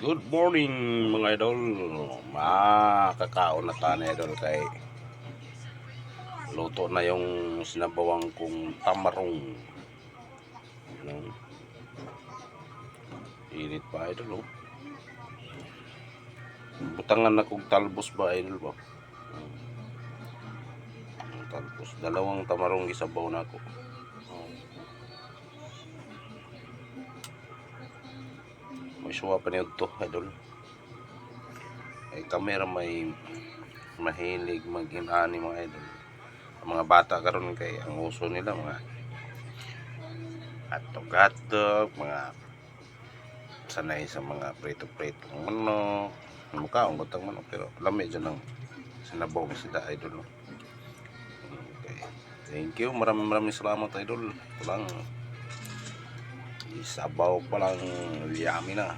Good morning mga idol. Makakaon na tayo idol kay luto na yung sinabawang kong tamarong. Ano? Init pa idol oh. Butangan na kong talbos ba idol ba? Talbos. Dalawang tamarong gisabaw na ako. May suwa pa niyo to idol. Ay kamera may mahilig mag-inani mga idol. Ang mga bata karon kay ang uso nila mga hotdog, mga sanay sa mga prito-prito manok, mukhaong butang manok pero lamig dyan ang sinabaw na sila idol. Okay. Thank you, maraming salamat idol. Ito lang isabaw pa lang, yummy na.